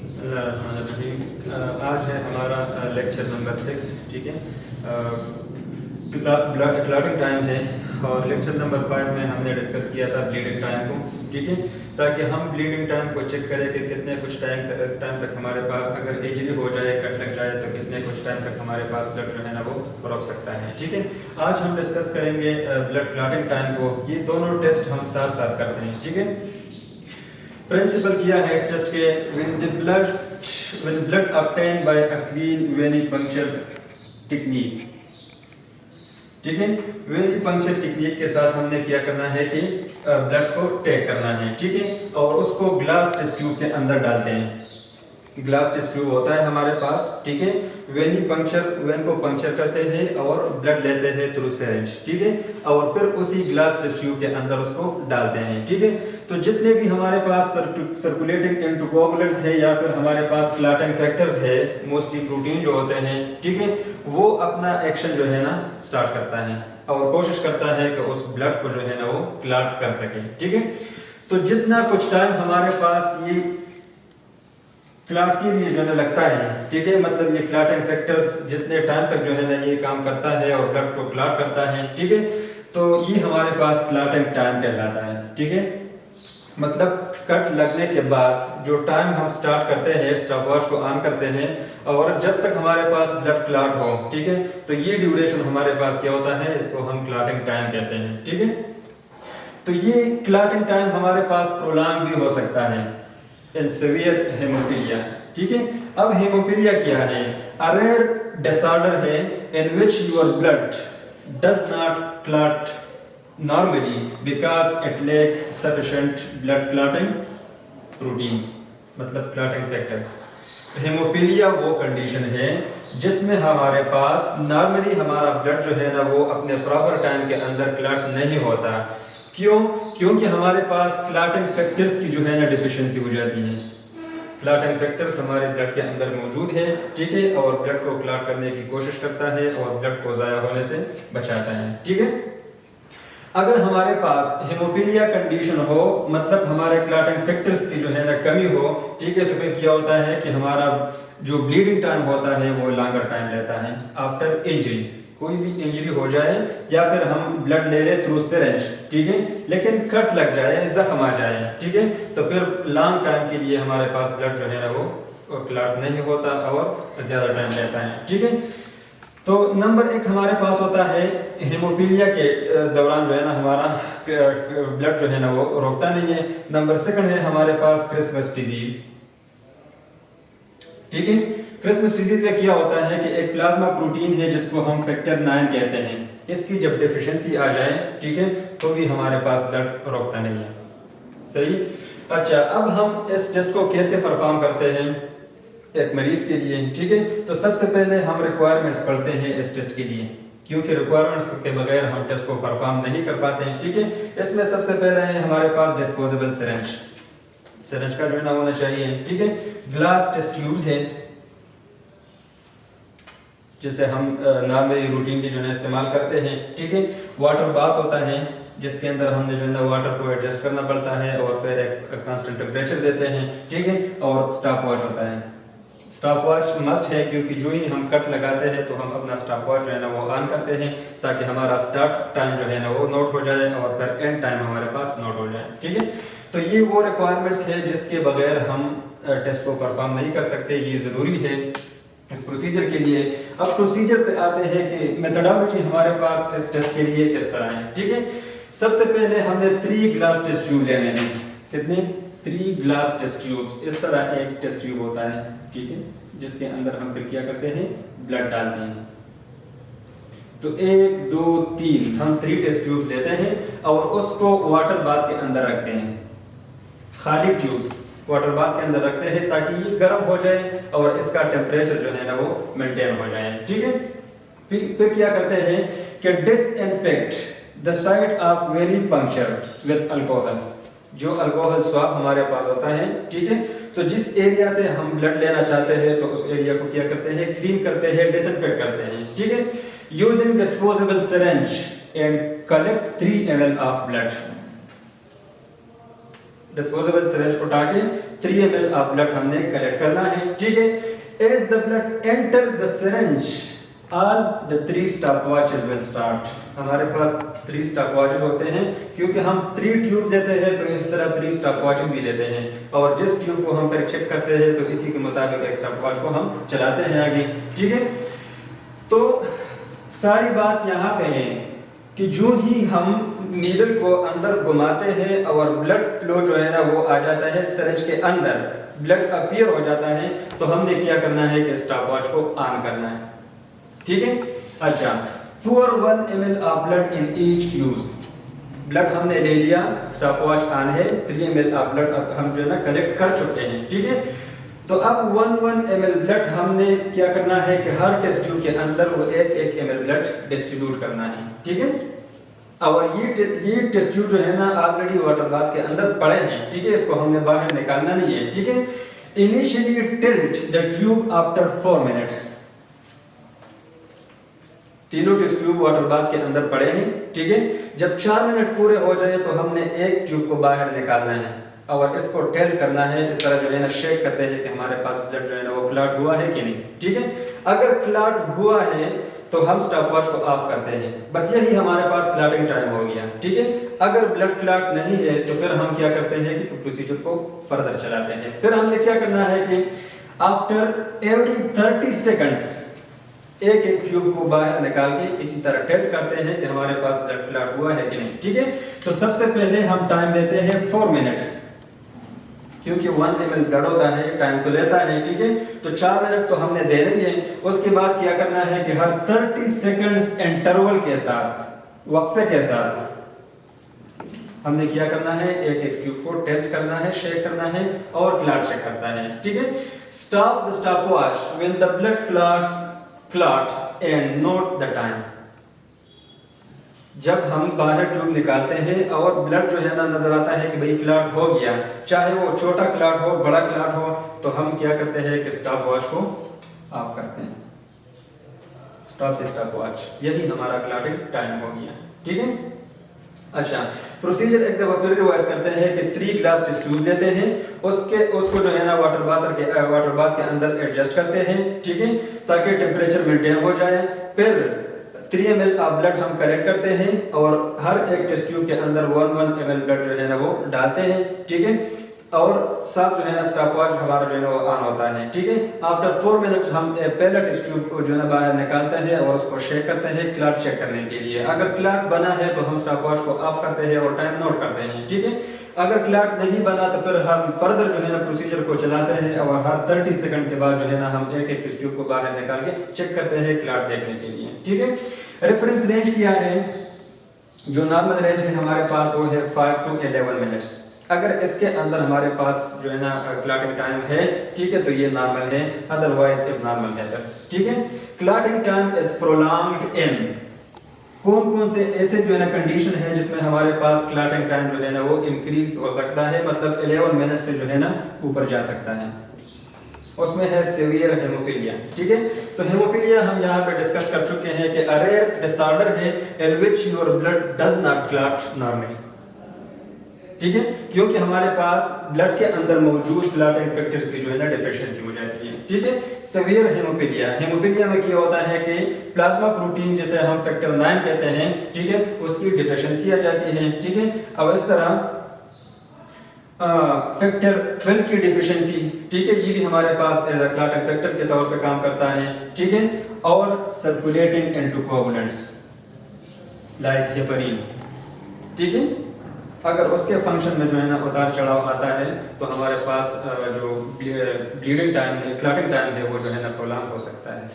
बिस्मिल्लाहिर्रहमानिर्रहीम। आज है हमारा लेक्चर नंबर 6। ठीक है, क्लॉटिंग टाइम है और लेक्चर नंबर 5 में हमने डिस्कस किया था ब्लीडिंग टाइम को। ठीक है, ताकि हम ब्लीडिंग टाइम को चेक करें कि कितने कुछ टाइम तक हमारे पास अगर इंजरी हो जाए, कट लग जाए, तो कितने कुछ टाइम तक हमारे पास ब्लड जो है ना वो रोक सकता है। ठीक है, आज हम डिस्कस करेंगे ब्लड क्लॉटिंग टाइम को। ये दोनों टेस्ट हम साथ साथ करते हैं। ठीक है, प्रिंसिपल किया है इस टेस्ट के when blood obtained by a clean venipuncture technique। ठीक है, वेनिपंक्चर टेक्निक के साथ हमने क्या करना है कि ब्लड को टेक करना है। ठीक है, और उसको ग्लास टेस्ट ट्यूब के अंदर डालते हैं। ग्लास टेस्ट ट्यूब होता है हमारे पास। ठीक है, वेन को पंक्चर करते हैं और ब्लड लेते हैं थ्रू सिरिंज। ठीक है, और फिर उसी ग्लास टेस्ट ट्यूब के अंदर उसको डालते हैं। ठीक है, तो जितने भी हमारे पास सर्कुलेटिंग एंटीकोगुलेंट्स है या फिर हमारे पास क्लॉटिंग फैक्टर्स है, मोस्टली प्रोटीन जो होते हैं, ठीक है, वो अपना एक्शन जो है ना स्टार्ट करता है और कोशिश करता है कि उस ब्लड को जो है ना वो क्लॉट कर सके। ठीक है, तो जितना कुछ टाइम हमारे पास ये क्लॉट के लिए जो है लगता है, ठीक है, मतलब ये क्लॉटिंग फैक्टर्स जितने टाइम तक जो है ना ये काम करता है और ब्लड को क्लॉट करता है, ठीक है, तो ये हमारे पास क्लॉटिंग टाइम कहलाता है। ठीक है, मतलब कट लगने के बाद जो टाइम हम स्टार्ट करते हैं, स्टॉपवॉच को ऑन करते हैं और जब तक हमारे पास ब्लड क्लॉट हो, ठीक है, तो ये ड्यूरेशन हमारे पास क्या होता है, इसको हम क्लॉटिंग टाइम कहते हैं। ठीक है, तो ये क्लॉटिंग टाइम हमारे पास प्रोलॉन्ग भी हो सकता है इन सीवियर हेमोफीलिया। ठीक है, अब हेमोफीलिया क्या है? अ रेयर डिसऑर्डर है in which your blood does not clot normally because it lacks sufficient blood clotting proteins, मतलब clotting factors। हेमोफीलिया वो कंडीशन है जिसमें हमारे पास नॉर्मली हमारा ब्लड जो है ना वो अपने प्रॉपर टाइम के अंदर क्लॉट नहीं होता। क्यों? क्योंकि हमारे पास क्लॉटिंग फैक्टर्स की जो है ना डिफिशिएंसी हो जाती है। क्लॉटिंग फैक्टर्स हमारे ब्लड के अंदर मौजूद है, ठीक है, और ब्लड को क्लॉट करने की कोशिश करता है और ब्लड को ज़ाया होने से बचाता है। ठीक है, अगर हमारे पास हेमोफीलिया कंडीशन हो, मतलब हमारे क्लॉटिंग फैक्टर्स की जो है ना कमी हो, ठीक है, तो फिर क्या होता है कि हमारा जो ब्लीडिंग टाइम होता है वो लॉन्गर टाइम लेता है आफ्टर इंजरी। कोई भी इंजरी हो जाए या फिर हम ब्लड ले ले थ्रू सिरिंज, ठीक है, लेकिन कट लग जाए, जख्म आ जाए, ठीक है, तो फिर लॉन्ग टाइम के लिए हमारे पास ब्लड जो है ना वो क्लॉट नहीं होता और ज्यादा टाइम लेता है। ठीक है, तो नंबर 1 हमारे पास होता है हेमोफीलिया के दौरान जो है ना हमारा ब्लड जो है ना वो रोकता नहीं है। नंबर 2 है हमारे पास क्रिसमस डिजीज। ठीक है, क्रिसमस डिजीज में क्या होता है कि एक प्लाज्मा प्रोटीन है जिसको हम फैक्टर 9 कहते हैं, इसकी जब डेफिशिएंसी आ जाए, ठीक है, तो भी हमारे पास ब्लड रोकता नहीं है। सही। अच्छा, अब हम इस टेस्ट को कैसे परफॉर्म करते हैं एक मरीज के लिए? ठीक है, तो सबसे पहले हम रिक्वायरमेंट्स पढ़ते हैं इस टेस्ट के लिए, क्योंकि रिक्वायरमेंट्स के बगैर हम टेस्ट को परफॉर्म नहीं कर पाते हैं। ठीक है, इसमें सबसे पहले है हमारे पास डिस्पोजेबल सिरिंज। सिरिंज का जो है ना होना चाहिए। ठीक है, ग्लास टेस्ट ट्यूब्स है जिसे हम नॉर्मली रूटीनली जो है इस्तेमाल करते हैं। ठीक है, वाटर बाथ होता है जिसके अंदर हमने जो है ना वाटर को एडजस्ट करना पड़ता है और फिर एक कांस्टेंट टेम्परेचर देते हैं। ठीक है, और स्टॉप वॉच होता है। स्टॉप वॉच मस्ट है क्योंकि जो ही हम कट लगाते हैं तो हम अपना स्टॉप वॉच जो है ना वो ऑन करते हैं ताकि हमारा स्टार्ट टाइम जो है ना वो नोट हो जाए और फिर एंड टाइम हमारे पास नोट हो जाए। ठीक है, तो ये वो रिक्वायरमेंट्स है जिसके बगैर हम टेस्ट को परफॉर्म नहीं कर सकते, ये ज़रूरी है इस प्रोसीजर के लिए। अब प्रोसीजर पे आते हैं कि मेथडोलॉजी हमारे पास इस टेस्ट के लिए किस तरह है। ठीक है, सबसे पहले हमने 3 ग्लास टेस्ट ट्यूब लेने हैं। कितने? 3 ग्लास टेस्ट ट्यूब्स। इस तरह एक टेस्ट ट्यूब होता है, ठीक है, जिसके अंदर हम फिर क्या करते हैं, ब्लड डालते हैं। तो 1 2 3 हम 3 टेस्ट ट्यूब्स लेते हैं और उसको वाटर बाथ के अंदर रखते हैं। खाली ट्यूब्स वाटर बाथ के अंदर रखते हैं ताकि ये गर्म हो जाए और इसका टेम्परेचर जो है ना वो मेंटेन हो जाए। ठीक है, फिर क्या करते हैं कि disinfect the site of venipuncture with alcohol. जो अल्कोहल स्वाब हमारे पास होता है, ठीक है, तो जिस एरिया से हम ब्लड लेना चाहते हैं तो उस एरिया को क्या करते हैं, क्लीन करते हैं, डिसइंफेक्ट करते हैं। ठीक है, using disposable syringe and collect 3 ml of blood. Disposable syringe उठा के 3 ml ऑफ ब्लड हमने कलेक्ट करना है, ठीक है। As the blood enter the syringe all the 3 stopwatches will start. हमारे पास 3 स्टॉपवॉचेस होते हैं, क्योंकि हम 3 ट्यूब देते हैं तो इस तरह 3 स्टॉपवॉचेस भी लेते हैं, और जिस ट्यूब को हम फिर चेक करते हैं तो इसी के मुताबिक एक स्टॉपवॉच को हम चलाते हैं आगे, ठीक है। तो सारी बात यहाँ पे है कि जो ही हम नीडल को अंदर घुमाते हैं और ब्लड फ्लो जो है ना वो आ जाता है सिरिंज के अंदर, ब्लड अपीयर हो जाता है, तो हमने क्या करना है कि स्टॉपवॉच को ऑन करना है, ठीक है। अच्छा, pour 1 ml of blood in each tube. Blood हमने ले लिया, स्टॉपवॉच ऑन है, 3 ml ऑफ ब्लड अब हम जो है ना कलेक्ट कर चुके हैं, ठीक है। तो अब 1 ml ब्लड हमने क्या करना है कि हर टेस्ट ट्यूब के अंदर वो 1 ml ब्लड डिस्ट्रीब्यूट करना है, ठीक है। और ये टेस्ट ट्यूब जो है ना ऑलरेडी वाटर बाथ के अंदर पड़े हैं, ठीक है, इसको हमने बाहर निकालना नहीं है, ठीक है। Initially tilt the tube after 4 minutes. तीनों टेस्ट ट्यूब वाटर बाथ के अंदर पड़े हैं, ठीक है। जब 4 मिनट पूरे हो जाए तो हमने एक ट्यूब को बाहर निकालना है और इसको टेल करना है, इस तरह जो है ना शेक करते हैं कि हमारे पास ब्लड जो है ना वो क्लॉट हुआ है कि नहीं, ठीक है। अगर क्लॉट हुआ है तो हम स्टॉपवॉच को ऑफ करते हैं, बस यही हमारे पास क्लॉटिंग टाइम हो गया, ठीक है। अगर ब्लड क्लॉट नहीं है तो फिर हम क्या करते हैं कि प्रोसीजर को फर्दर चलाते हैं। फिर हमने क्या करना है कि आफ्टर एवरी 30 सेकंड्स एक ट्यूब को बाहर निकाल के इसी तरह टेस्ट करते हैं कि हमारे पास ब्लड क्लॉट हुआ है कि नहीं, ठीक है। तो सबसे पहले हम टाइम देते हैं 4 मिनट्स, क्योंकि 1 ml ब्लड होता है, टाइम तो लेता है, ठीक है। तो 4 मिनट तो हमने देने ही है। उसके बाद क्या करना है कि हर 30 सेकंड्स इंटरवल के साथ, वक्फे के साथ हमने क्या करना है, एक ट्यूब को टेस्ट करना है, शेक करना है और क्लॉट चेक करना है, ठीक है। Stop the stopwatch when the blood clot and note the time. जब हम बाहर ट्यूब निकालते हैं और ब्लड जो है ना नजर आता है कि भाई क्लॉट हो गया, चाहे वो छोटा क्लॉट हो बड़ा क्लॉट हो, तो हम क्या करते हैं कि स्टॉपवॉच को ऑफ करते हैं, स्टॉप द स्टॉपवॉच। यही हमारा क्लॉटिंग टाइम हो गया, ठीक है। अच्छा, प्रोसीजर एक दफा फिर रिवाइज करते हैं कि 3 ग्लास टेस्ट ट्यूब लेते हैं, उसको जो है ना वाटर बाथ के अंदर एडजस्ट करते हैं, ठीक है, ताकि टेम्परेचर मेंटेन हो जाए। फिर 3 ml ऑफ ब्लड हम कलेक्ट करते हैं और हर एक टेस्ट ट्यूब के अंदर 1 ml ब्लड जो है ना वो डालते हैं, ठीक है। और साथ जो है ना स्टॉपवॉच हमारा जो है ना वो ऑन होता है, ठीक है। आफ्टर 4 मिनट्स हम पहला टेस्ट ट्यूब को जो है ना बाहर निकालते हैं और उसको शेक करते हैं क्लॉट चेक करने के लिए। अगर क्लॉट बना है तो हम स्टॉपवॉच को ऑफ करते हैं और टाइम नोट करते हैं, ठीक है। अगर क्लॉट नहीं बना तो फिर हम फर्दर जो है ना प्रोसीजर को चलाते हैं और हर 30 सेकंड के बाद जो है ना हम एक टेस्ट ट्यूब को बाहर निकाल के चेक करते हैं क्लॉट देखने के लिए, ठीक है। रेफरेंस रेंज क्या है, जो नॉर्मल रेंज है हमारे पास वो है 5 to 11 मिनट्स। अगर इसके अंदर हमारे पास जो है ना क्लॉटिंग टाइम है, ठीक है, तो ये नॉर्मल है, अदरवाइज एबनॉर्मल है, ठीक है। क्लॉटिंग टाइम इज प्रोलॉन्ग्ड इन, कौन से ऐसे जो है ना कंडीशन है जिसमें हमारे पास क्लॉटिंग टाइम जो है ना वो इंक्रीज हो सकता है, मतलब 11 मिनट से जो है ना ऊपर जा सकता है। उसमें है सीवियर हेमोफीलिया, ठीक है। तो हेमोफीलिया हम यहाँ पे डिस्कस कर चुके हैं कि अ रेयर डिसऑर्डर है in which your blood does not clot normally, ठीक है, क्योंकि हमारे पास ब्लड के अंदर मौजूद क्लॉटिंग फैक्टर्स की जो है ना डेफिशिएंसी हो जाती है, ठीक है। सीवियर हेमोफीलिया में क्या होता है कि प्लाज्मा प्रोटीन जिसे हम फैक्टर 9 कहते हैं, ठीक है, उसकी डेफिशिएंसी आ जाती है, ठीक है। अब इस तरह फैक्टर 12 की डेफिशिएंसी, ठीक है, ये भी हमारे पास एज अ क्लॉटिंग फैक्टर के तौर पे काम करता है, ठीक है। और सर्कुलेटिंग एंटीकोगुलेंट्स लाइक हेपरिन, ठीक है, अगर उसके फंक्शन में जो है ना उतार चढ़ाव आता है तो हमारे पास जो ब्लीडिंग टाइम है, क्लॉटिंग टाइम है, वो जो है ना प्रोलॉन्ग हो सकता है।